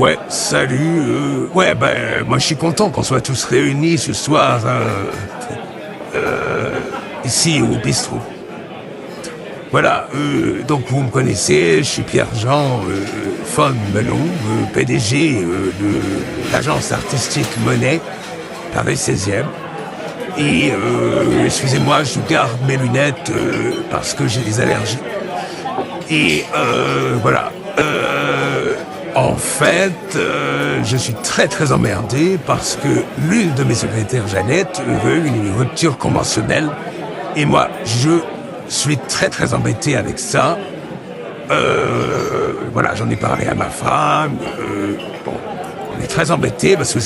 Ouais, salut. Ouais, ben, moi je suis content qu'on soit tous réunis ce soir ici au bistrot. Voilà, donc vous me connaissez, je suis Pierre-Jean Von Melon, PDG de l'agence artistique Monet, Paris 16e. Et excusez-moi, je garde mes lunettes parce que j'ai des allergies. Et voilà. En fait, je suis très très emmerdé parce que l'une de mes secrétaires, Jeannette, veut une rupture conventionnelle. Et moi, je suis très très embêté avec ça. Voilà, j'en ai parlé à ma femme. Bon, on est très embêté parce que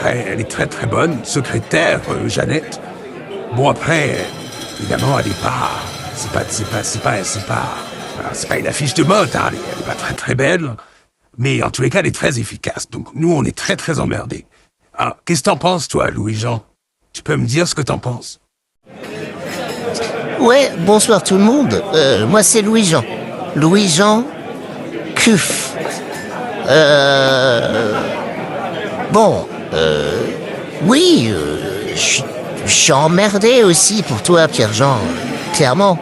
elle est très très bonne secrétaire, Jeannette. Bon après, évidemment, elle est pas, voilà, c'est pas une affiche de mode, hein, elle est pas très très belle. Mais en tous les cas, elle est très efficace. Donc nous, on est très très emmerdés. Ah, qu'est-ce que t'en penses, toi, Louis-Jean? Tu peux me dire ce que t'en penses? Ouais, bonsoir tout le monde. Moi, c'est Louis-Jean. Louis-Jean Cuf. Bon, oui, je suis emmerdé aussi pour toi, Pierre-Jean. Clairement.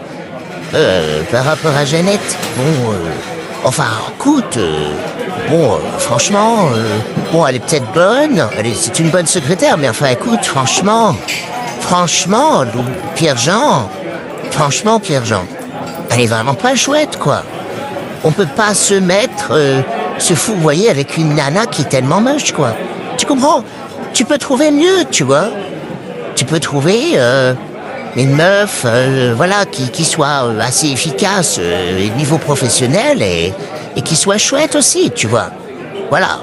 Par rapport à Jeannette, bon, enfin, écoute, bon, franchement, bon, elle est peut-être bonne, c'est une bonne secrétaire, mais enfin, écoute, franchement, Pierre-Jean, elle est vraiment pas chouette, quoi. On peut pas se mettre, se fourvoyer avec une nana qui est tellement moche, quoi. Tu comprends? Tu peux trouver mieux, tu vois. Tu peux trouver une meuf, voilà, qui soit assez efficace au niveau professionnel et qui soit chouette aussi, tu vois. Voilà.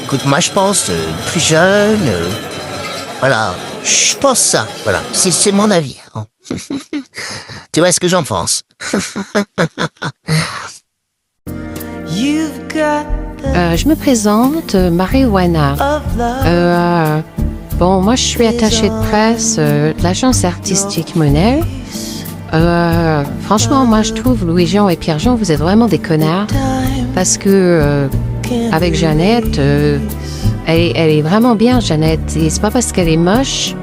Écoute, moi je pense plus jeune, voilà. Je pense ça, voilà. C'est mon avis. Hein. Tu vois ce que j'en pense? Je me présente, Marijuana. Bon, moi je suis attachée de presse de l'agence artistique Monet. Franchement, moi je trouve Louis-Jean et Pierre-Jean, vous êtes vraiment des connards. Parce que avec Jeannette, elle est vraiment bien, Jeannette. Et c'est pas parce qu'elle est moche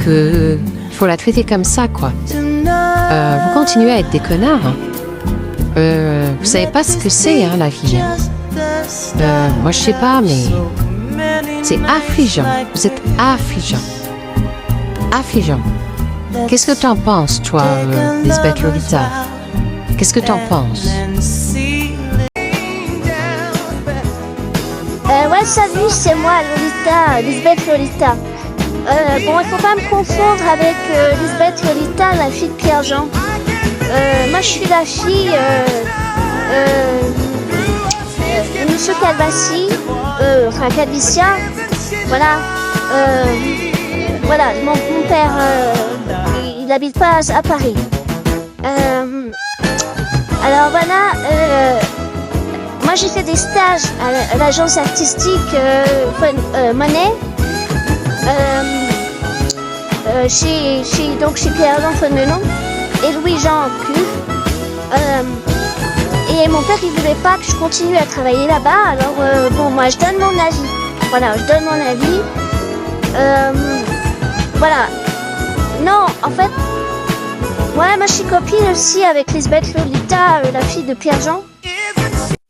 que faut la traiter comme ça, quoi. Vous continuez à être des connards. Hein. Vous savez pas ce que c'est, hein, la vie. Moi je sais pas, mais c'est affligeant. Vous êtes affligeant. Affligeant. Qu'est-ce que t'en penses, toi, Lisbeth Lolita? Qu'est-ce que t'en penses? Ouais, salut, c'est moi, Lolita, Lisbeth Lolita. Bon, il faut pas me confondre avec Lisbeth Lolita, la fille de Pierre-Jean. Moi, je suis la fille de Monsieur Calvassi, enfin Calvicia. Voilà. Voilà, mon père, il habite pas à Paris. Alors voilà, moi j'ai fait des stages à l'agence artistique Monet, chez Pierre-Jean Von Melon et Louis-Jean Cuf. Et mon père il voulait pas que je continue à travailler là-bas, alors bon, moi je donne mon avis. Voilà, je donne mon avis. Voilà. Non, en fait, ouais, moi je suis copine aussi avec Lisbeth Lolita, la fille de Pierre-Jean.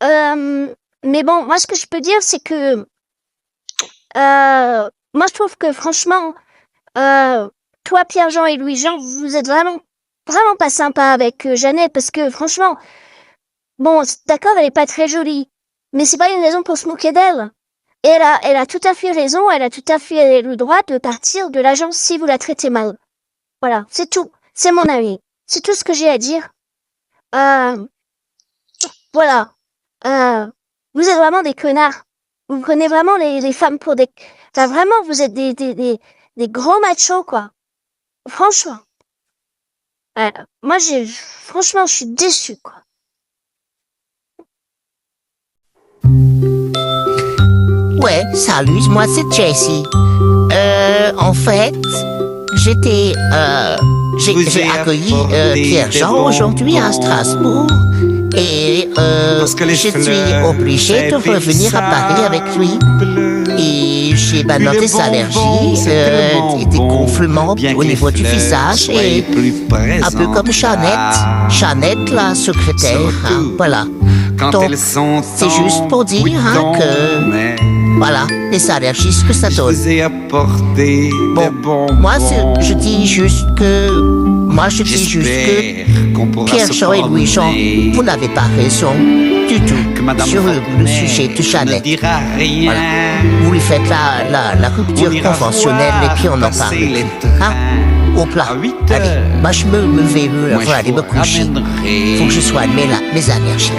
Mais bon, moi ce que je peux dire, c'est que moi je trouve que franchement, toi Pierre-Jean et Louis-Jean, vous êtes vraiment pas sympa avec Jeannette, parce que franchement, bon, d'accord, elle est pas très jolie, mais c'est pas une raison pour se moquer d'elle. Et elle a tout à fait raison, elle a tout à fait le droit de partir de l'agence si vous la traitez mal. Voilà, c'est tout. C'est mon avis. C'est tout ce que j'ai à dire. Voilà. Vous êtes vraiment des connards. Vous prenez vraiment les femmes pour des... Enfin, vraiment, vous êtes des gros machos, quoi. Franchement. Moi, franchement, je suis déçue, quoi. Ouais, salut, moi c'est Jessie. En fait, j'ai accueilli Pierre-Jean aujourd'hui à Strasbourg Et Parce que les je suis fleurs obligée de revenir à Paris avec lui. Et j'ai noté des allergies, des gonflements au niveau du visage et un peu comme Jeannette. Jeannette, la secrétaire. Hein, voilà. Donc, c'est juste pour dire hein, que... Voilà, les allergies, ce que ça donne. Bon, moi, je dis juste que... Moi, je dis juste que Pierre-Jean et Louis-Jean, vous n'avez pas raison du tout sur le sujet de Jeannette. Voilà. Vous lui faites la rupture conventionnelle et puis on en parle. Hein? Au plat. Allez, moi je me vais aller me coucher. Faut que je soigne mes allergies.